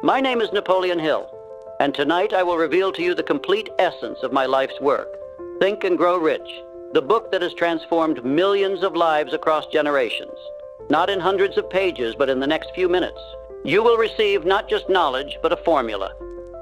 My name is Napoleon Hill, and tonight I will reveal to you the complete essence of my life's work, Think and Grow Rich, the book that has transformed millions of lives across generations. Not in hundreds of pages, but in the next few minutes. You will receive not just knowledge, but a formula,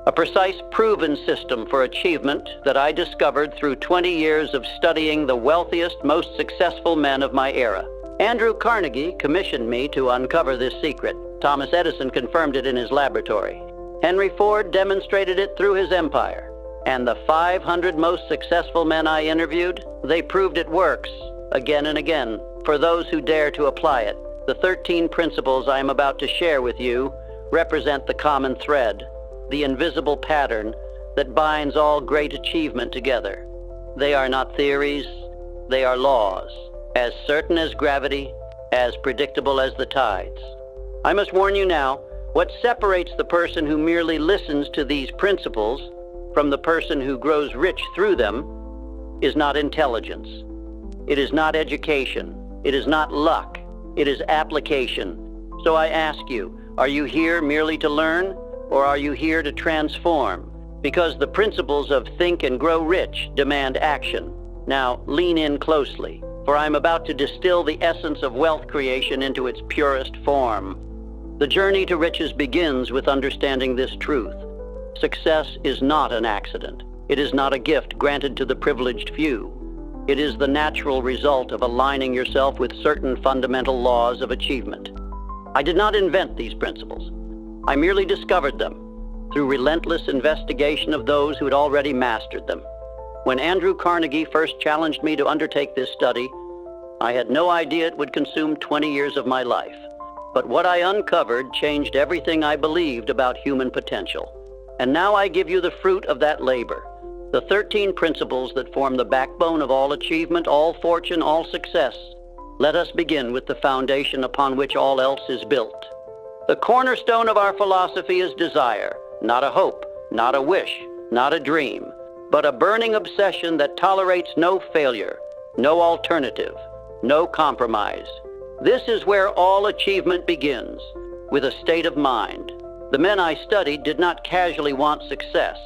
a precise, proven system for achievement that I discovered through 20 years of studying the wealthiest, most successful men of my era. Andrew Carnegie commissioned me to uncover this secret. Thomas Edison confirmed it in his laboratory. Henry Ford demonstrated it through his empire. And the 500 most successful men I interviewed, they proved it works again and again for those who dare to apply it. The 13 principles I am about to share with you represent the common thread, the invisible pattern that binds all great achievement together. They are not theories, they are laws, as certain as gravity, as predictable as the tides. I must warn you now, what separates the person who merely listens to these principles from the person who grows rich through them is not intelligence. It is not education. It is not luck. It is application. So I ask you, are you here merely to learn, or are you here to transform? Because the principles of Think and Grow Rich demand action. Now, lean in closely, for I'm about to distill the essence of wealth creation into its purest form. The journey to riches begins with understanding this truth. Success is not an accident. It is not a gift granted to the privileged few. It is the natural result of aligning yourself with certain fundamental laws of achievement. I did not invent these principles. I merely discovered them through relentless investigation of those who had already mastered them. When Andrew Carnegie first challenged me to undertake this study, I had no idea it would consume 20 years of my life. But what I uncovered changed everything I believed about human potential. And now I give you the fruit of that labor, the 13 principles that form the backbone of all achievement, all fortune, all success. Let us begin with the foundation upon which all else is built. The cornerstone of our philosophy is desire, not a hope, not a wish, not a dream, but a burning obsession that tolerates no failure, no alternative, no compromise. This is where all achievement begins, with a state of mind. The men I studied did not casually want success.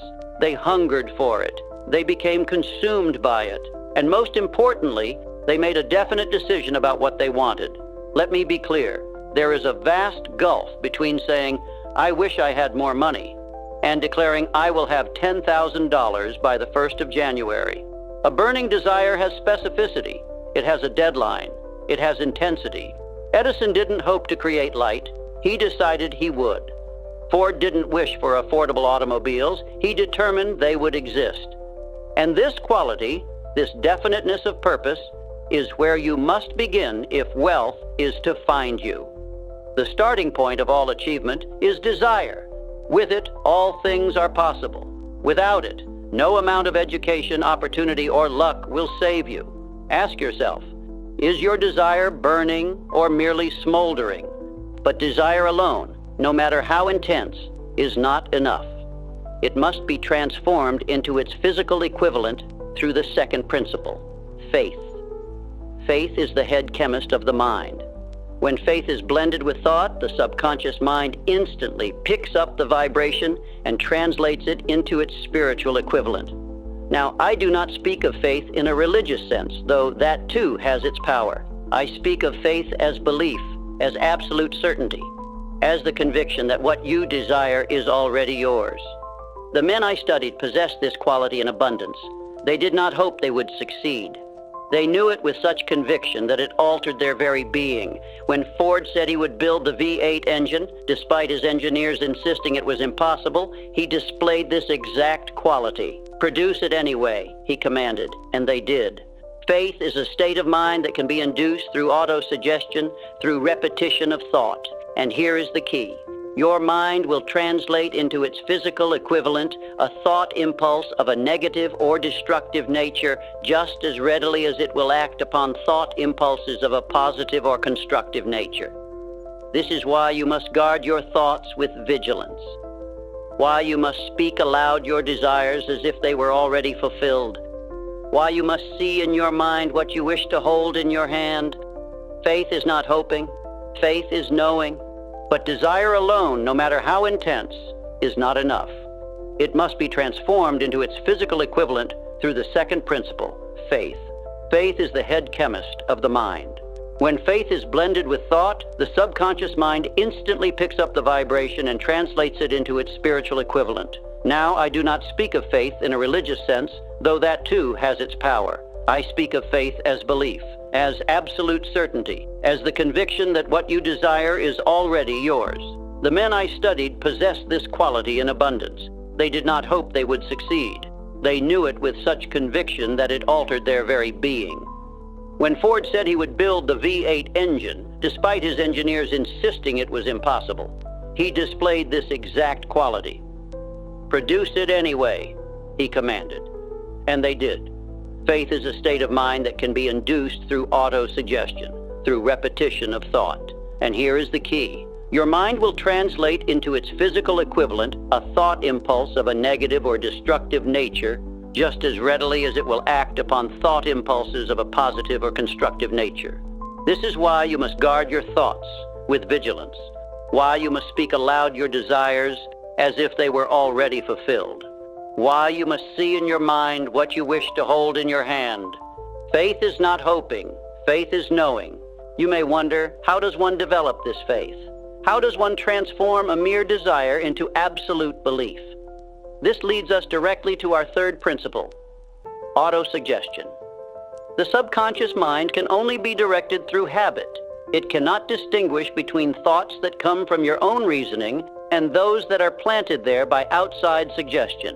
They hungered for it. They became consumed by it. And most importantly, they made a definite decision about what they wanted. Let me be clear. There is a vast gulf between saying, "I wish I had more money," and declaring, "I will have $10,000 by the 1st of January. A burning desire has specificity. It has a deadline. It has intensity. Edison didn't hope to create light. He decided he would. Ford didn't wish for affordable automobiles. He determined they would exist. And this quality, this definiteness of purpose, is where you must begin if wealth is to find you. The starting point of all achievement is desire. With it, all things are possible. Without it, no amount of education, opportunity, or luck will save you. Ask yourself, is your desire burning or merely smoldering? But desire alone, no matter how intense, is not enough. It must be transformed into its physical equivalent through the second principle, faith. Faith is the head chemist of the mind. When faith is blended with thought, the subconscious mind instantly picks up the vibration and translates it into its spiritual equivalent. Now, I do not speak of faith in a religious sense, though that too has its power. I speak of faith as belief, as absolute certainty, as the conviction that what you desire is already yours. The men I studied possessed this quality in abundance. They did not hope they would succeed. They knew it with such conviction that it altered their very being. When Ford said he would build the V8 engine, despite his engineers insisting it was impossible, he displayed this exact quality. "Produce it anyway," he commanded, and they did. Faith is a state of mind that can be induced through autosuggestion, through repetition of thought. And here is the key. Your mind will translate into its physical equivalent a thought impulse of a negative or destructive nature just as readily as it will act upon thought impulses of a positive or constructive nature. This is why you must guard your thoughts with vigilance. Why you must speak aloud your desires as if they were already fulfilled. Why you must see in your mind what you wish to hold in your hand. Faith is not hoping. Faith is knowing. But desire alone, no matter how intense, is not enough. It must be transformed into its physical equivalent through the second principle, faith. Faith is the head chemist of the mind. When faith is blended with thought, the subconscious mind instantly picks up the vibration and translates it into its spiritual equivalent. Now, I do not speak of faith in a religious sense, though that too has its power. I speak of faith as belief, as absolute certainty, as the conviction that what you desire is already yours. The men I studied possessed this quality in abundance. They did not hope they would succeed. They knew it with such conviction that it altered their very being. When Ford said he would build the V8 engine, despite his engineers insisting it was impossible, he displayed this exact quality. "Produce it anyway," he commanded. And they did. Faith is a state of mind that can be induced through auto-suggestion, through repetition of thought. And here is the key. Your mind will translate into its physical equivalent a thought impulse of a negative or destructive nature just as readily as it will act upon thought impulses of a positive or constructive nature. This is why you must guard your thoughts with vigilance, why you must speak aloud your desires as if they were already fulfilled, why you must see in your mind what you wish to hold in your hand. Faith is not hoping, faith is knowing. You may wonder, how does one develop this faith? How does one transform a mere desire into absolute belief? This leads us directly to our third principle, autosuggestion. The subconscious mind can only be directed through habit. It cannot distinguish between thoughts that come from your own reasoning and those that are planted there by outside suggestion.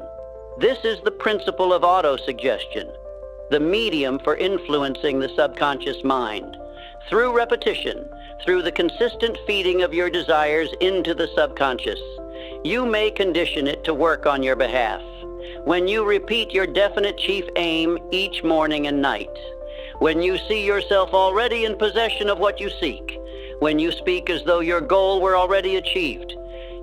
This is the principle of autosuggestion, the medium for influencing the subconscious mind. Through repetition, through the consistent feeding of your desires into the subconscious, you may condition it to work on your behalf. When you repeat your definite chief aim each morning and night, when you see yourself already in possession of what you seek, when you speak as though your goal were already achieved,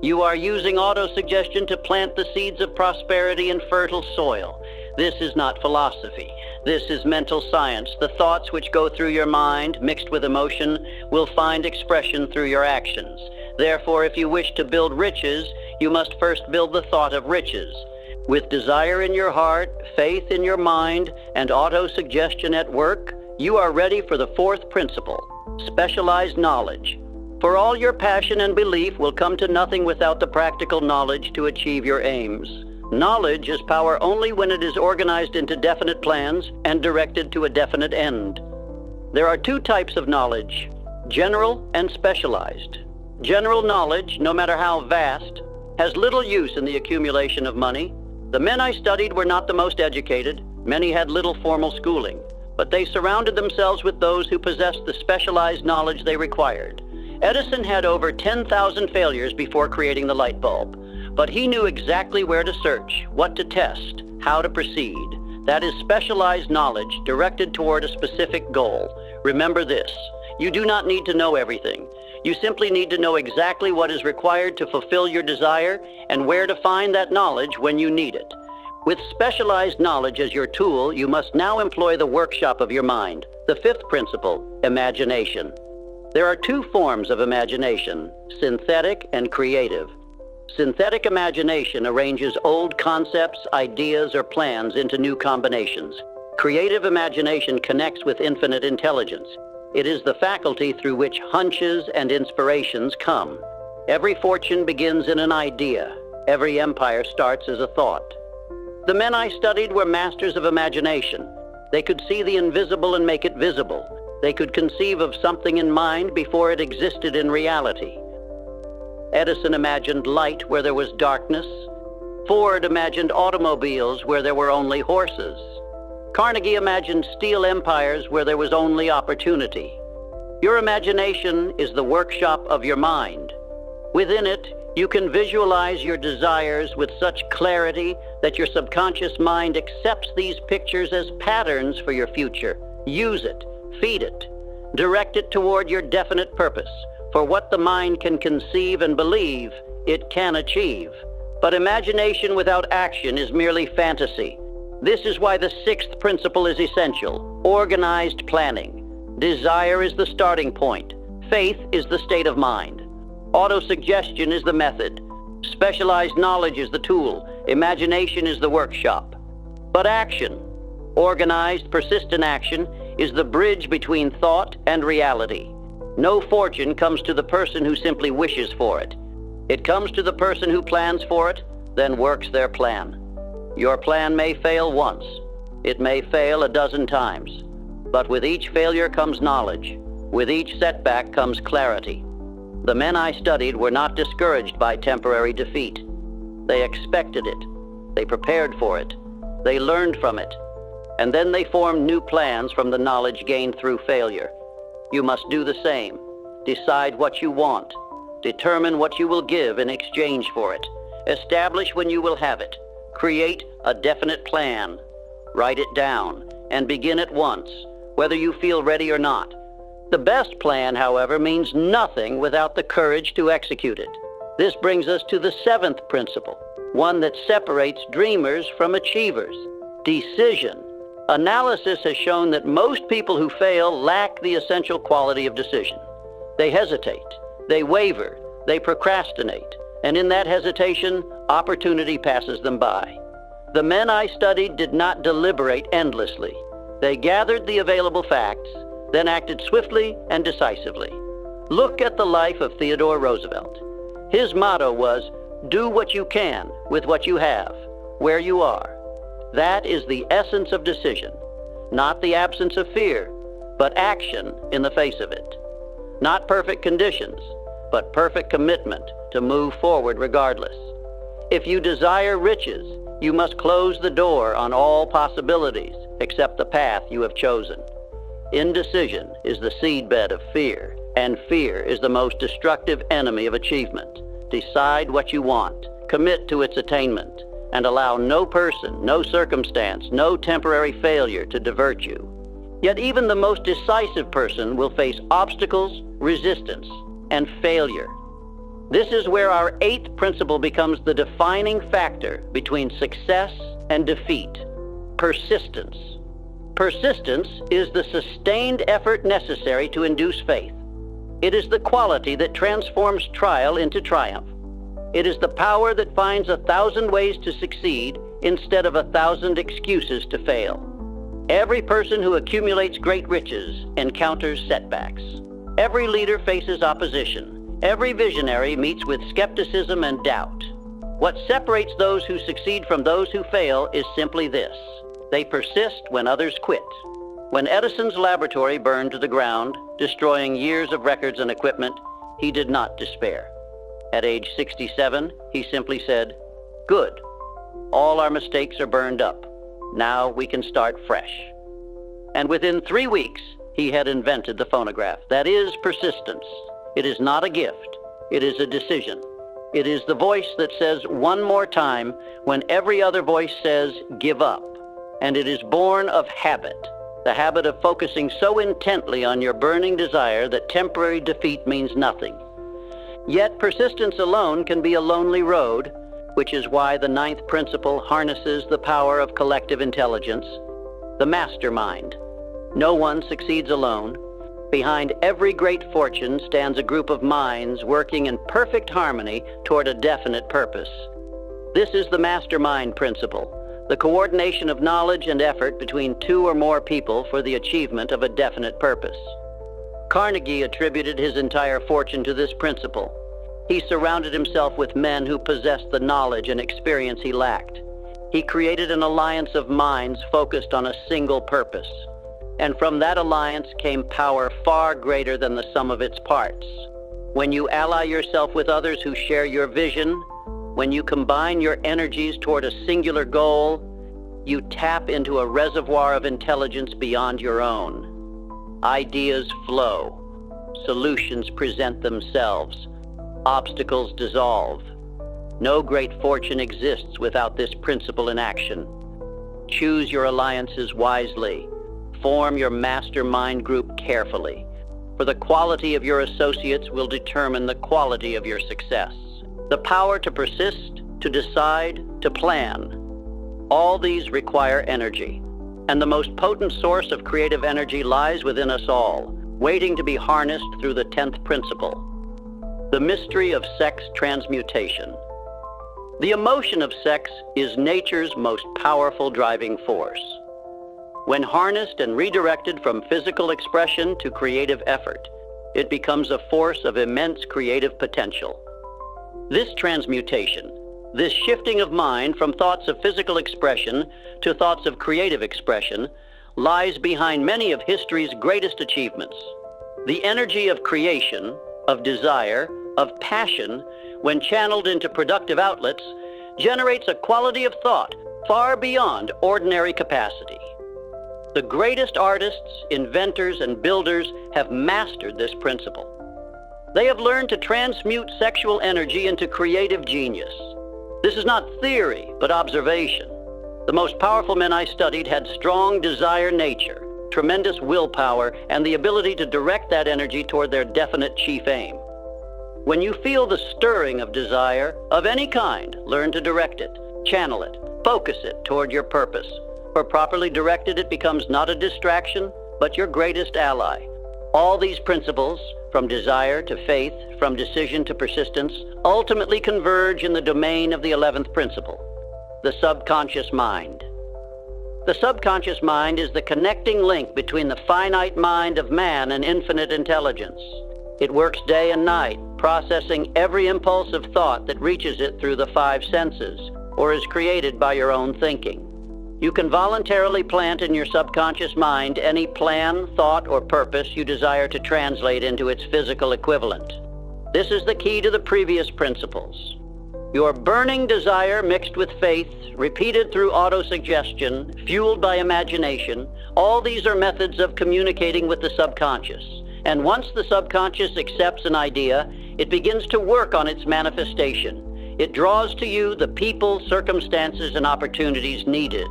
you are using autosuggestion to plant the seeds of prosperity in fertile soil. This is not philosophy. This is mental science. The thoughts which go through your mind, mixed with emotion, will find expression through your actions. Therefore, if you wish to build riches, you must first build the thought of riches. With desire in your heart, faith in your mind, and autosuggestion at work, you are ready for the fourth principle, specialized knowledge. For all your passion and belief will come to nothing without the practical knowledge to achieve your aims. Knowledge is power only when it is organized into definite plans and directed to a definite end. There are two types of knowledge, general and specialized. General knowledge, no matter how vast, has little use in the accumulation of money. The men I studied were not the most educated. Many had little formal schooling, but they surrounded themselves with those who possessed the specialized knowledge they required. Edison had over 10,000 failures before creating the light bulb. But he knew exactly where to search, what to test, how to proceed. That is specialized knowledge directed toward a specific goal. Remember this, you do not need to know everything. You simply need to know exactly what is required to fulfill your desire and where to find that knowledge when you need it. With specialized knowledge as your tool, you must now employ the workshop of your mind. The fifth principle, imagination. There are two forms of imagination, synthetic and creative. Synthetic imagination arranges old concepts, ideas, or plans into new combinations. Creative imagination connects with infinite intelligence. It is the faculty through which hunches and inspirations come. Every fortune begins in an idea. Every empire starts as a thought. The men I studied were masters of imagination. They could see the invisible and make it visible. They could conceive of something in mind before it existed in reality. Edison imagined light where there was darkness. Ford imagined automobiles where there were only horses. Carnegie imagined steel empires where there was only opportunity. Your imagination is the workshop of your mind. Within it, you can visualize your desires with such clarity that your subconscious mind accepts these pictures as patterns for your future. Use it, feed it, direct it toward your definite purpose. For what the mind can conceive and believe, it can achieve. But imagination without action is merely fantasy. This is why the sixth principle is essential, organized planning. Desire is the starting point. Faith is the state of mind. Autosuggestion is the method. Specialized knowledge is the tool. Imagination is the workshop. But action, organized, persistent action, is the bridge between thought and reality. No fortune comes to the person who simply wishes for it. It comes to the person who plans for it, then works their plan. Your plan may fail once. It may fail a dozen times. But with each failure comes knowledge. With each setback comes clarity. The men I studied were not discouraged by temporary defeat. They expected it. They prepared for it. They learned from it. And then they formed new plans from the knowledge gained through failure. You must do the same. Decide what you want. Determine what you will give in exchange for it. Establish when you will have it. Create a definite plan. Write it down and begin at once, whether you feel ready or not. The best plan, however, means nothing without the courage to execute it. This brings us to the seventh principle, one that separates dreamers from achievers: decision. Analysis has shown that most people who fail lack the essential quality of decision. They hesitate, they waver, they procrastinate, and in that hesitation, opportunity passes them by. The men I studied did not deliberate endlessly. They gathered the available facts, then acted swiftly and decisively. Look at the life of Theodore Roosevelt. His motto was, "Do what you can with what you have, where you are." That is the essence of decision, not the absence of fear, but action in the face of it. Not perfect conditions, but perfect commitment to move forward regardless. If you desire riches, you must close the door on all possibilities except the path you have chosen. Indecision is the seedbed of fear, and fear is the most destructive enemy of achievement. Decide what you want, commit to its attainment, and allow no person, no circumstance, no temporary failure to divert you. Yet even the most decisive person will face obstacles, resistance, and failure. This is where our eighth principle becomes the defining factor between success and defeat: persistence. Persistence is the sustained effort necessary to induce faith. It is the quality that transforms trial into triumph. It is the power that finds 1,000 ways to succeed instead of 1,000 excuses to fail. Every person who accumulates great riches encounters setbacks. Every leader faces opposition. Every visionary meets with skepticism and doubt. What separates those who succeed from those who fail is simply this: they persist when others quit. When Edison's laboratory burned to the ground, destroying years of records and equipment, he did not despair. At age 67, he simply said, "Good. All our mistakes are burned up. Now we can start fresh." And within 3 weeks, he had invented the phonograph. That is persistence. It is not a gift. It is a decision. It is the voice that says one more time when every other voice says, "Give up." And it is born of habit, the habit of focusing so intently on your burning desire that temporary defeat means nothing. Yet persistence alone can be a lonely road, which is why the ninth principle harnesses the power of collective intelligence, the mastermind. No one succeeds alone. Behind every great fortune stands a group of minds working in perfect harmony toward a definite purpose. This is the mastermind principle, the coordination of knowledge and effort between two or more people for the achievement of a definite purpose. Carnegie attributed his entire fortune to this principle. He surrounded himself with men who possessed the knowledge and experience he lacked. He created an alliance of minds focused on a single purpose. And from that alliance came power far greater than the sum of its parts. When you ally yourself with others who share your vision, when you combine your energies toward a singular goal, you tap into a reservoir of intelligence beyond your own. Ideas flow. Solutions present themselves. Obstacles dissolve. No great fortune exists without this principle in action. Choose your alliances wisely. Form your mastermind group carefully, for the quality of your associates will determine the quality of your success. The power to persist, to decide, to plan. All these require energy, and the most potent source of creative energy lies within us all, waiting to be harnessed through the 10th principle. The mystery of sex transmutation. The emotion of sex is nature's most powerful driving force. When harnessed and redirected from physical expression to creative effort, it becomes a force of immense creative potential. This transmutation, this shifting of mind from thoughts of physical expression to thoughts of creative expression, lies behind many of history's greatest achievements. The energy of creation, of desire, of passion, when channeled into productive outlets, generates a quality of thought far beyond ordinary capacity. The greatest artists, inventors, and builders have mastered this principle. They have learned to transmute sexual energy into creative genius. This is not theory, but observation. The most powerful men I studied had strong desire nature, tremendous willpower, and the ability to direct that energy toward their definite chief aim. When you feel the stirring of desire of any kind, learn to direct it, channel it, focus it toward your purpose. For properly directed, it becomes not a distraction, but your greatest ally. All these principles, from desire to faith, from decision to persistence, ultimately converge in the domain of the 11th principle, the subconscious mind. The subconscious mind is the connecting link between the finite mind of man and infinite intelligence. It works day and night, processing every impulse of thought that reaches it through the 5 senses, or is created by your own thinking. You can voluntarily plant in your subconscious mind any plan, thought, or purpose you desire to translate into its physical equivalent. This is the key to the previous principles. Your burning desire mixed with faith, repeated through autosuggestion, fueled by imagination, all these are methods of communicating with the subconscious. And once the subconscious accepts an idea, it begins to work on its manifestation. It draws to you the people, circumstances, and opportunities needed.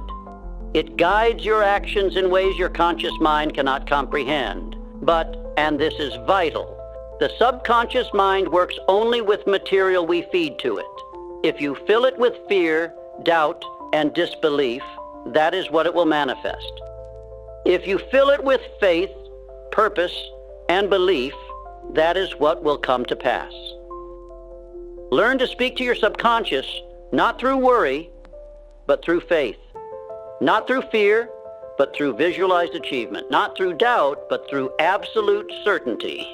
It guides your actions in ways your conscious mind cannot comprehend. But, and this is vital, the subconscious mind works only with material we feed to it. If you fill it with fear, doubt, and disbelief, that is what it will manifest. If you fill it with faith, purpose, and belief, that is what will come to pass. Learn to speak to your subconscious, not through worry, but through faith. Not through fear, but through visualized achievement. Not through doubt, but through absolute certainty.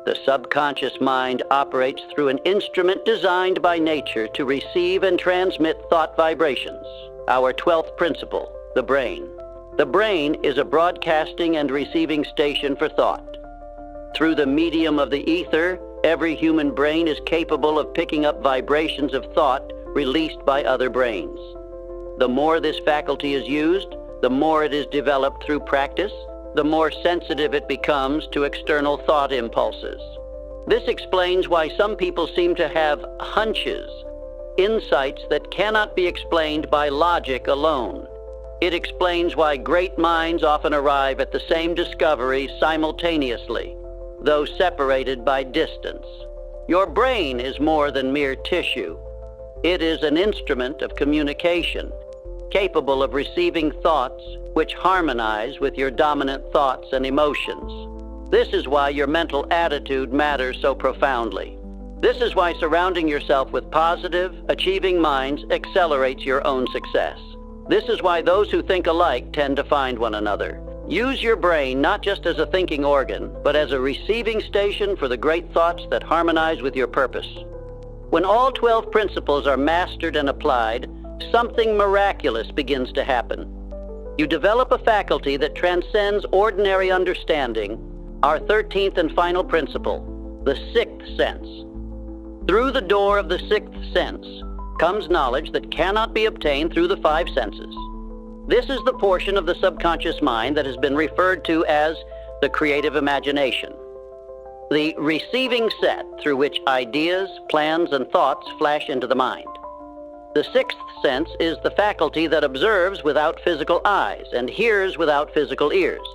The subconscious mind operates through an instrument designed by nature to receive and transmit thought vibrations. Our 12th principle, the brain. The brain is a broadcasting and receiving station for thought. Through the medium of the ether, every human brain is capable of picking up vibrations of thought released by other brains. The more this faculty is used, the more it is developed through practice, the more sensitive it becomes to external thought impulses. This explains why some people seem to have hunches, insights that cannot be explained by logic alone. It explains why great minds often arrive at the same discovery simultaneously, though separated by distance. Your brain is more than mere tissue. It is an instrument of communication, capable of receiving thoughts which harmonize with your dominant thoughts and emotions. This is why your mental attitude matters so profoundly. This is why surrounding yourself with positive, achieving minds accelerates your own success. This is why those who think alike tend to find one another. Use your brain not just as a thinking organ, but as a receiving station for the great thoughts that harmonize with your purpose. When all 12 principles are mastered and applied, something miraculous begins to happen. You develop a faculty that transcends ordinary understanding, our 13th and final principle, the 6th sense. Through the door of the 6th sense comes knowledge that cannot be obtained through the 5 senses. This is the portion of the subconscious mind that has been referred to as the creative imagination, the receiving set through which ideas, plans, and thoughts flash into the mind. The 6th sense is the faculty that observes without physical eyes and hears without physical ears.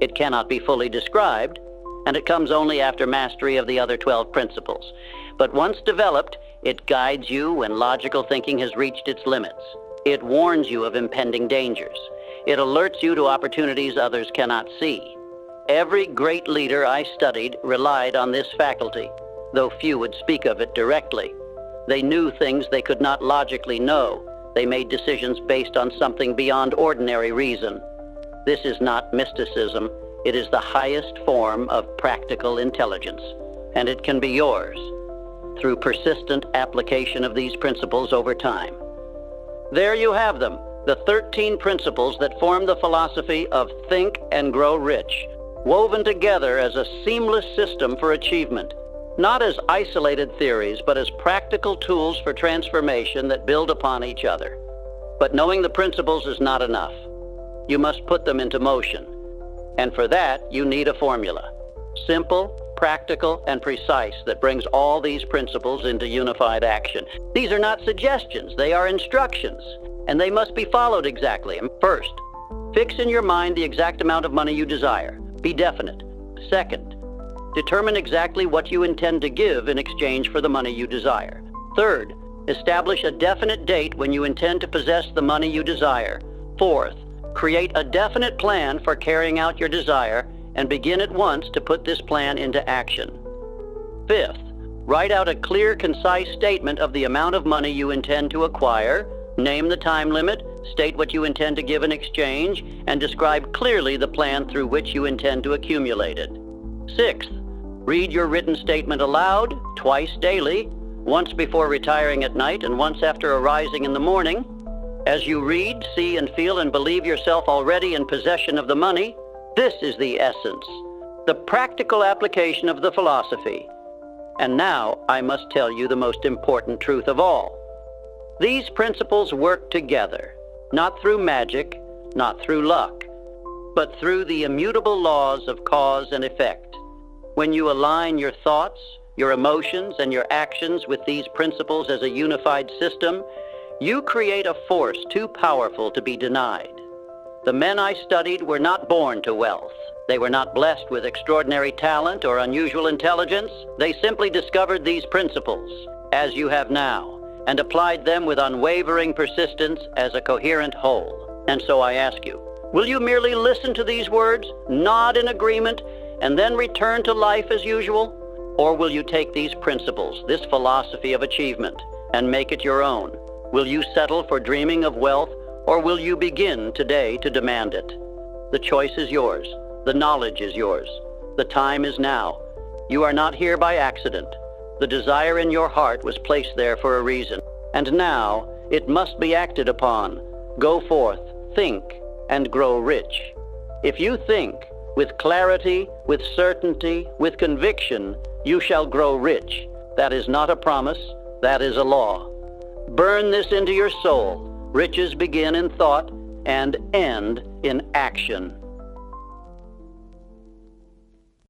It cannot be fully described, and it comes only after mastery of the other 12 principles. But once developed, it guides you when logical thinking has reached its limits. It warns you of impending dangers. It alerts you to opportunities others cannot see. Every great leader I studied relied on this faculty. though few would speak of it directly. They knew things they could not logically know. They made decisions based on something beyond ordinary reason. This is not mysticism. It is the highest form of practical intelligence, and it can be yours through persistent application of these principles over time. There you have them, the 13 principles that form the philosophy of Think and Grow Rich, woven together as a seamless system for achievement, not as isolated theories, but as practical tools for transformation that build upon each other. But knowing the principles is not enough. You must put them into motion. And for that, you need a formula. Simple, practical, and precise that brings all these principles into unified action. These are not suggestions, they are instructions, and they must be followed exactly. First, fix in your mind the exact amount of money you desire. Be definite. Second, determine exactly what you intend to give in exchange for the money you desire. Third, establish a definite date when you intend to possess the money you desire. Fourth, create a definite plan for carrying out your desire and begin at once to put this plan into action. Fifth, write out a clear, concise statement of the amount of money you intend to acquire, name the time limit, state what you intend to give in exchange, and describe clearly the plan through which you intend to accumulate it. Sixth, read your written statement aloud, twice daily, once before retiring at night and once after arising in the morning. As you read, see, and feel and believe yourself already in possession of the money, this is the essence, the practical application of the philosophy. And now I must tell you the most important truth of all. These principles work together, not through magic, not through luck, but through the immutable laws of cause and effect. When you align your thoughts, your emotions, and your actions with these principles as a unified system, you create a force too powerful to be denied. The men I studied were not born to wealth. They were not blessed with extraordinary talent or unusual intelligence. They simply discovered these principles, as you have now, and applied them with unwavering persistence as a coherent whole. And so I ask you, will you merely listen to these words, nod in agreement, and then return to life as usual? Or will you take these principles, this philosophy of achievement, and make it your own? Will you settle for dreaming of wealth, or will you begin today to demand it? The choice is yours. The knowledge is yours. The time is now. You are not here by accident. The desire in your heart was placed there for a reason. And now it must be acted upon. Go forth, think, and grow rich. If you think with clarity, with certainty, with conviction, you shall grow rich. That is not a promise, that is a law. Burn this into your soul. Riches begin in thought and end in action.